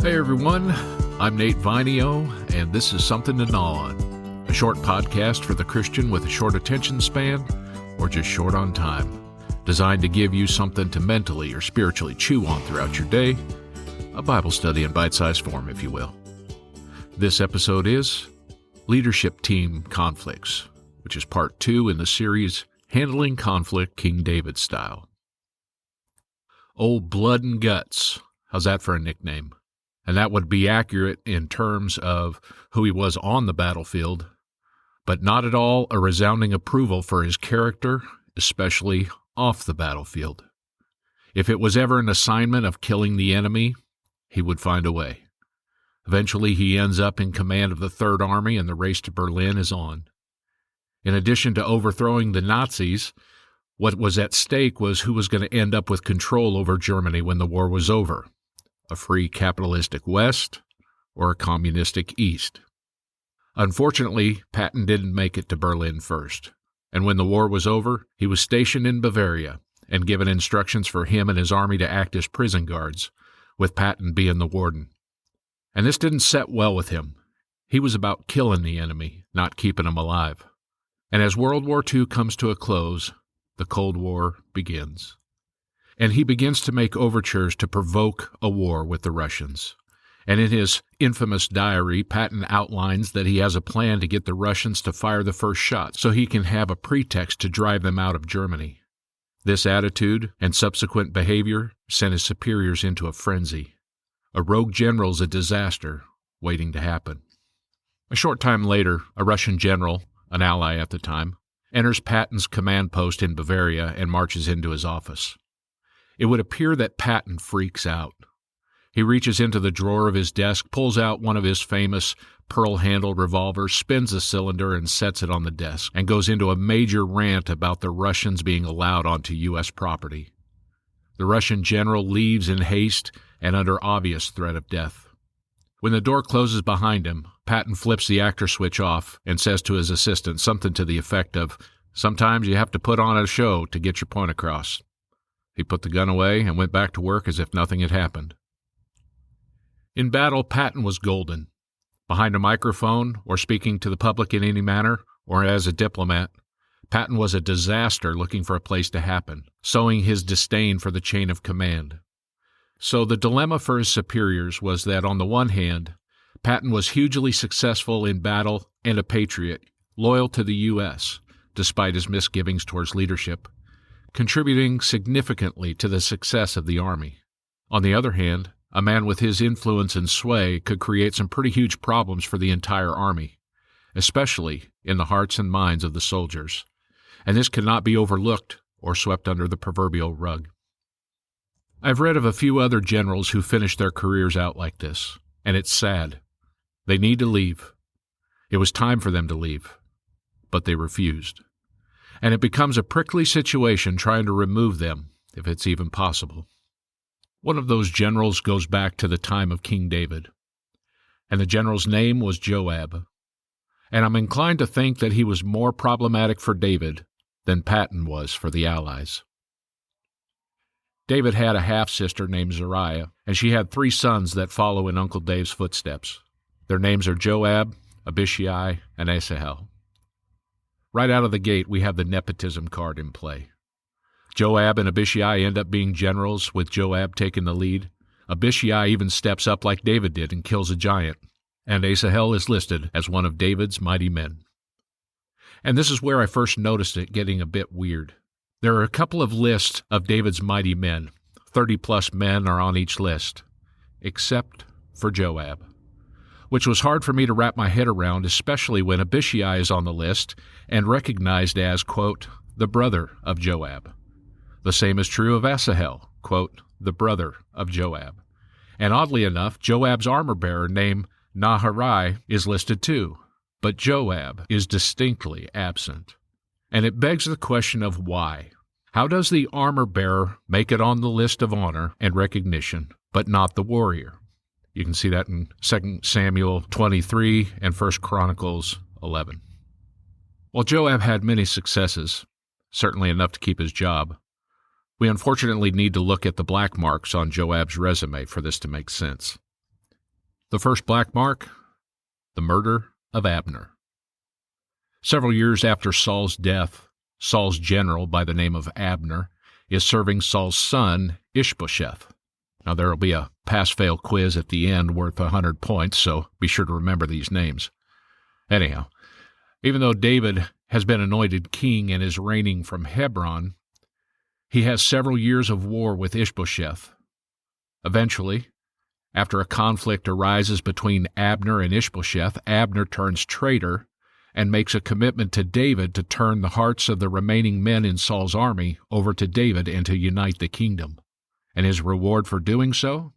Hey everyone, I'm Nate Vinio, and this is Something to Gnaw On, a short podcast for the Christian with a short attention span, or just short on time, designed to give you something to mentally or spiritually chew on throughout your day, a Bible study in bite-sized form, if you will. This episode is Leadership Team Conflicts, which is part 2 in the series Handling Conflict King David Style. Old Blood and Guts, how's that for a nickname? And that would be accurate in terms of who he was on the battlefield, but not at all a resounding approval for his character, especially off the battlefield. If it was ever an assignment of killing the enemy, he would find a way. Eventually, he ends up in command of the Third Army, and the race to Berlin is on. In addition to overthrowing the Nazis, what was at stake was who was going to end up with control over Germany when the war was over. A free capitalistic West or a communistic East. Unfortunately, Patton didn't make it to Berlin first, and when the war was over, he was stationed in Bavaria and given instructions for him and his army to act as prison guards, with Patton being the warden. And this didn't set well with him. He was about killing the enemy, not keeping him alive. And as World War II comes to a close, the Cold War begins. And he begins to make overtures to provoke a war with the Russians. And in his infamous diary, Patton outlines that he has a plan to get the Russians to fire the first shot so he can have a pretext to drive them out of Germany. This attitude and subsequent behavior sent his superiors into a frenzy. A rogue general's a disaster waiting to happen. A short time later, a Russian general, an ally at the time, enters Patton's command post in Bavaria and marches into his office. It would appear that Patton freaks out. He reaches into the drawer of his desk, pulls out one of his famous pearl-handled revolvers, spins the cylinder, and sets it on the desk, and goes into a major rant about the Russians being allowed onto U.S. property. The Russian general leaves in haste and under obvious threat of death. When the door closes behind him, Patton flips the actor switch off and says to his assistant something to the effect of, "Sometimes you have to put on a show to get your point across." He put the gun away and went back to work as if nothing had happened. In battle, Patton was golden. Behind a microphone, or speaking to the public in any manner, or as a diplomat, Patton was a disaster looking for a place to happen, sowing his disdain for the chain of command. So the dilemma for his superiors was that, on the one hand, Patton was hugely successful in battle and a patriot, loyal to the U.S., despite his misgivings towards leadership, contributing significantly to the success of the Army. On the other hand, a man with his influence and sway could create some pretty huge problems for the entire Army, especially in the hearts and minds of the soldiers, and this could not be overlooked or swept under the proverbial rug. I've read of a few other generals who finished their careers out like this, and it's sad. They need to leave. It was time for them to leave, but they refused. And it becomes a prickly situation trying to remove them, if it's even possible. One of those generals goes back to the time of King David, and the general's name was Joab. And I'm inclined to think that he was more problematic for David than Patton was for the Allies. David had a half-sister named Zeruiah, and she had 3 sons that follow in Uncle Dave's footsteps. Their names are Joab, Abishai, and Asahel. Right out of the gate, we have the nepotism card in play. Joab and Abishai end up being generals, with Joab taking the lead. Abishai even steps up like David did and kills a giant, and Asahel is listed as one of David's mighty men. And this is where I first noticed it getting a bit weird. There are a couple of lists of David's mighty men. 30-plus men are on each list, except for Joab, which was hard for me to wrap my head around, especially when Abishai is on the list and recognized as, quote, the brother of Joab. The same is true of Asahel, quote, the brother of Joab. And oddly enough, Joab's armor-bearer named Naharai is listed too, but Joab is distinctly absent. And it begs the question of why. How does the armor-bearer make it on the list of honor and recognition, but not the warrior? You can see that in 2 Samuel 23 and 1 Chronicles 11. While Joab had many successes, certainly enough to keep his job, we unfortunately need to look at the black marks on Joab's resume for this to make sense. The first black mark, the murder of Abner. Several years after Saul's death, Saul's general by the name of Abner is serving Saul's son, Ishbosheth. Now, there will be a pass-fail quiz at the end worth 100 points, so be sure to remember these names. Anyhow, even though David has been anointed king and is reigning from Hebron, he has several years of war with Ishbosheth. Eventually, after a conflict arises between Abner and Ishbosheth, Abner turns traitor and makes a commitment to David to turn the hearts of the remaining men in Saul's army over to David and to unite the kingdom. And his reward for doing so?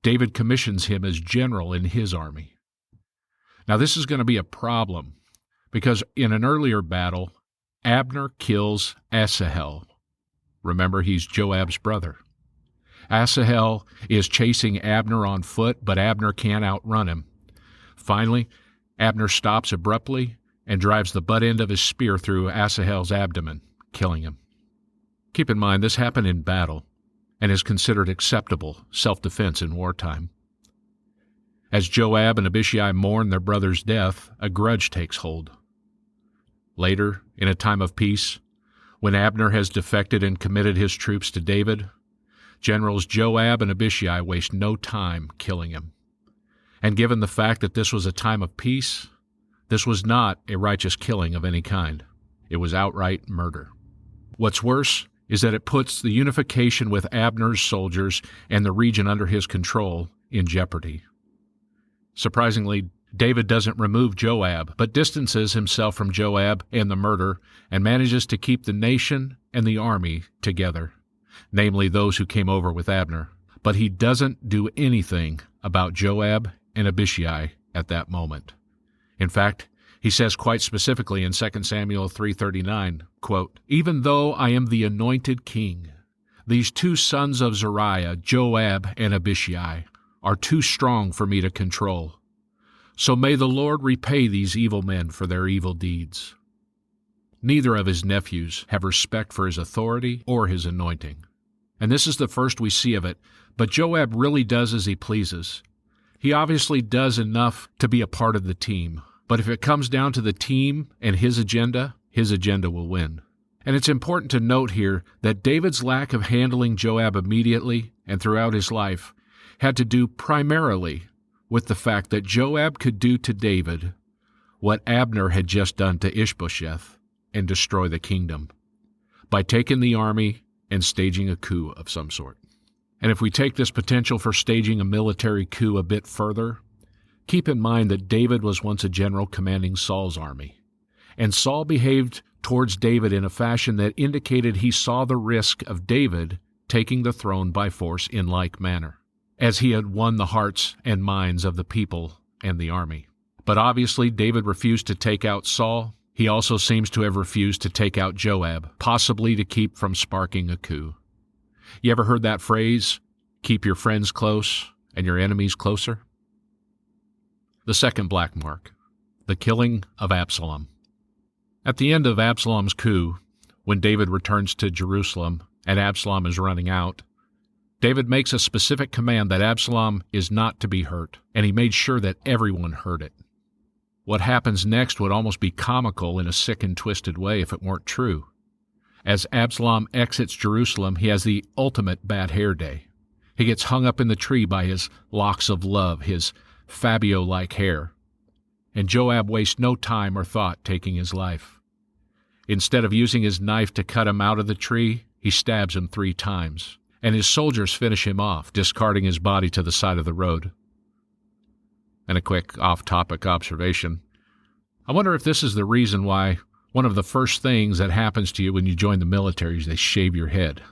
David commissions him as general in his army. Now, this is going to be a problem, because in an earlier battle, Abner kills Asahel. Remember, he's Joab's brother. Asahel is chasing Abner on foot, but Abner can't outrun him. Finally, Abner stops abruptly and drives the butt end of his spear through Asahel's abdomen, killing him. Keep in mind, this happened in battle and is considered acceptable self-defense in wartime. As Joab and Abishai mourn their brother's death, a grudge takes hold. Later, in a time of peace, when Abner has defected and committed his troops to David, Generals Joab and Abishai waste no time killing him. And given the fact that this was a time of peace, this was not a righteous killing of any kind. It was outright murder. What's worse is that it puts the unification with Abner's soldiers and the region under his control in jeopardy. Surprisingly, David doesn't remove Joab, but distances himself from Joab and the murder and manages to keep the nation and the army together, namely those who came over with Abner. But he doesn't do anything about Joab and Abishai at that moment. In fact, he says quite specifically in 2 Samuel 3:39, quote, "Even though I am the anointed king, these two sons of Zeruiah, Joab and Abishai, are too strong for me to control. So may the Lord repay these evil men for their evil deeds." Neither of his nephews have respect for his authority or his anointing. And this is the first we see of it, but Joab really does as he pleases. He obviously does enough to be a part of the team, but if it comes down to the team and his agenda will win. And it's important to note here that David's lack of handling Joab immediately and throughout his life had to do primarily with the fact that Joab could do to David what Abner had just done to Ishbosheth and destroy the kingdom by taking the army and staging a coup of some sort. And if we take this potential for staging a military coup a bit further, keep in mind that David was once a general commanding Saul's army, and Saul behaved towards David in a fashion that indicated he saw the risk of David taking the throne by force in like manner, as he had won the hearts and minds of the people and the army. But obviously David refused to take out Saul. He also seems to have refused to take out Joab, possibly to keep from sparking a coup. You ever heard that phrase, keep your friends close and your enemies closer? The second black mark, the killing of Absalom. At the end of Absalom's coup, when David returns to Jerusalem and Absalom is running out, David makes a specific command that Absalom is not to be hurt, and he made sure that everyone heard it. What happens next would almost be comical in a sick and twisted way if it weren't true. As Absalom exits Jerusalem, he has the ultimate bad hair day. He gets hung up in the tree by his locks of love, his Fabio-like hair. And Joab wastes no time or thought taking his life. Instead of using his knife to cut him out of the tree, he stabs him 3 times, and his soldiers finish him off, discarding his body to the side of the road. And a quick off-topic observation. I wonder if this is the reason why one of the first things that happens to you when you join the military is they shave your head.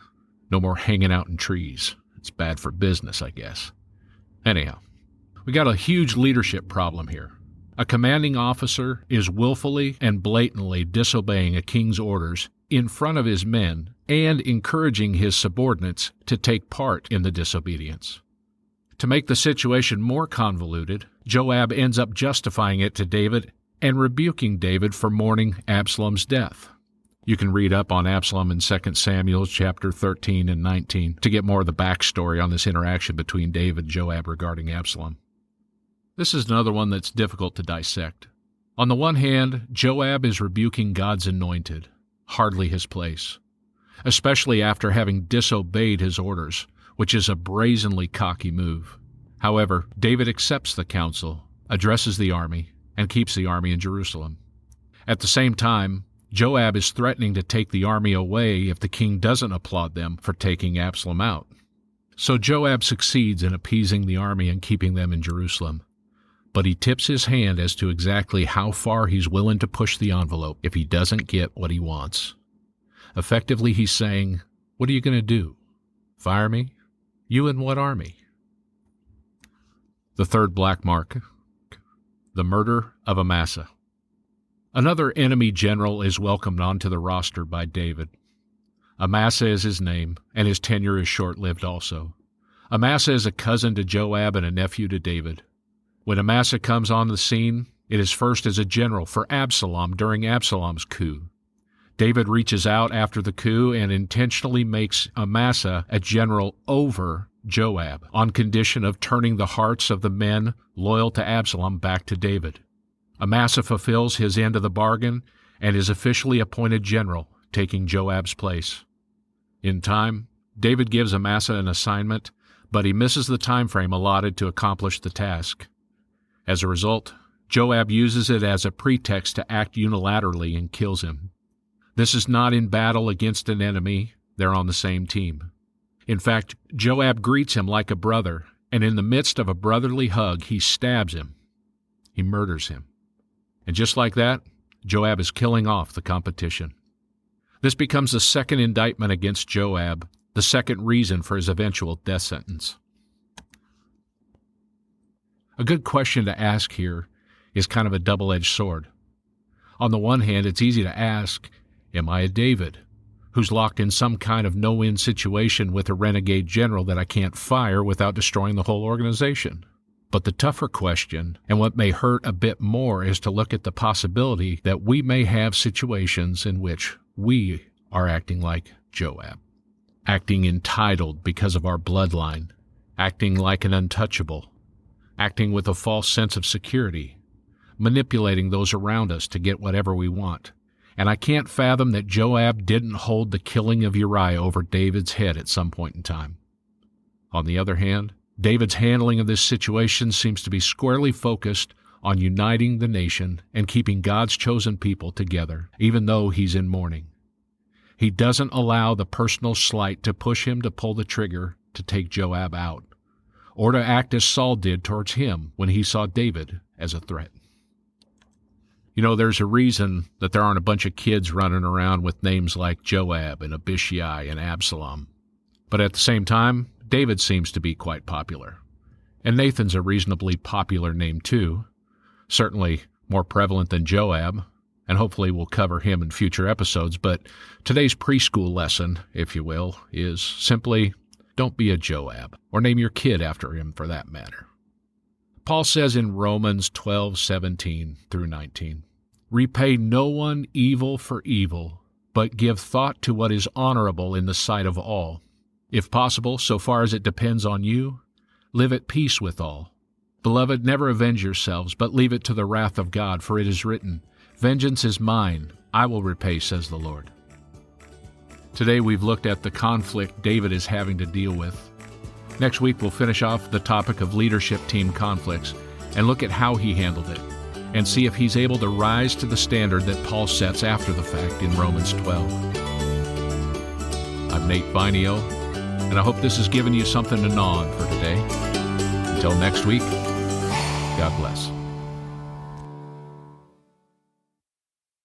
No more hanging out in trees. It's bad for business, I guess. Anyhow, we got a huge leadership problem here. A commanding officer is willfully and blatantly disobeying a king's orders in front of his men and encouraging his subordinates to take part in the disobedience. To make the situation more convoluted, Joab ends up justifying it to David and rebuking David for mourning Absalom's death. You can read up on Absalom in 2 Samuel chapter 13 and 19 to get more of the backstory on this interaction between David and Joab regarding Absalom. This is another one that's difficult to dissect. On the one hand, Joab is rebuking God's anointed, hardly his place, especially after having disobeyed his orders, which is a brazenly cocky move. However, David accepts the counsel, addresses the army, and keeps the army in Jerusalem. At the same time, Joab is threatening to take the army away if the king doesn't applaud them for taking Absalom out. So Joab succeeds in appeasing the army and keeping them in Jerusalem. But he tips his hand as to exactly how far he's willing to push the envelope if he doesn't get what he wants. Effectively, he's saying, "What are you going to do? Fire me? You and what army?" The third black mark, the murder of Amasa. Another enemy general is welcomed onto the roster by David. Amasa is his name, and his tenure is short-lived also. Amasa is a cousin to Joab and a nephew to David. When Amasa comes on the scene, it is first as a general for Absalom during Absalom's coup. David reaches out after the coup and intentionally makes Amasa a general over Joab, on condition of turning the hearts of the men loyal to Absalom back to David. Amasa fulfills his end of the bargain and is officially appointed general, taking Joab's place. In time, David gives Amasa an assignment, but he misses the time frame allotted to accomplish the task. As a result, Joab uses it as a pretext to act unilaterally and kills him. This is not in battle against an enemy, they're on the same team. In fact, Joab greets him like a brother, and in the midst of a brotherly hug, he stabs him. He murders him. And just like that, Joab is killing off the competition. This becomes the second indictment against Joab, the second reason for his eventual death sentence. A good question to ask here is kind of a double-edged sword. On the one hand, it's easy to ask, am I a David, who's locked in some kind of no-win situation with a renegade general that I can't fire without destroying the whole organization? But the tougher question, and what may hurt a bit more, is to look at the possibility that we may have situations in which we are acting like Joab, acting entitled because of our bloodline, acting like an untouchable, acting with a false sense of security, manipulating those around us to get whatever we want. And I can't fathom that Joab didn't hold the killing of Uriah over David's head at some point in time. On the other hand, David's handling of this situation seems to be squarely focused on uniting the nation and keeping God's chosen people together, even though he's in mourning. He doesn't allow the personal slight to push him to pull the trigger to take Joab out, or to act as Saul did towards him when he saw David as a threat. You know, there's a reason that there aren't a bunch of kids running around with names like Joab and Abishai and Absalom. But at the same time, David seems to be quite popular. And Nathan's a reasonably popular name too, certainly more prevalent than Joab, and hopefully we'll cover him in future episodes. But today's preschool lesson, if you will, is simply don't be a Joab, or name your kid after him for that matter. Paul says in Romans 12:17 through 19, "Repay no one evil for evil, but give thought to what is honorable in the sight of all. If possible, so far as it depends on you, live at peace with all. Beloved, never avenge yourselves, but leave it to the wrath of God, for it is written, 'Vengeance is mine, I will repay,' says the Lord." Today we've looked at the conflict David is having to deal with. Next week we'll finish off the topic of leadership team conflicts and look at how he handled it, and see if he's able to rise to the standard that Paul sets after the fact in Romans 12. I'm Nate Vinio, and I hope this has given you something to gnaw on for today. Until next week, God bless.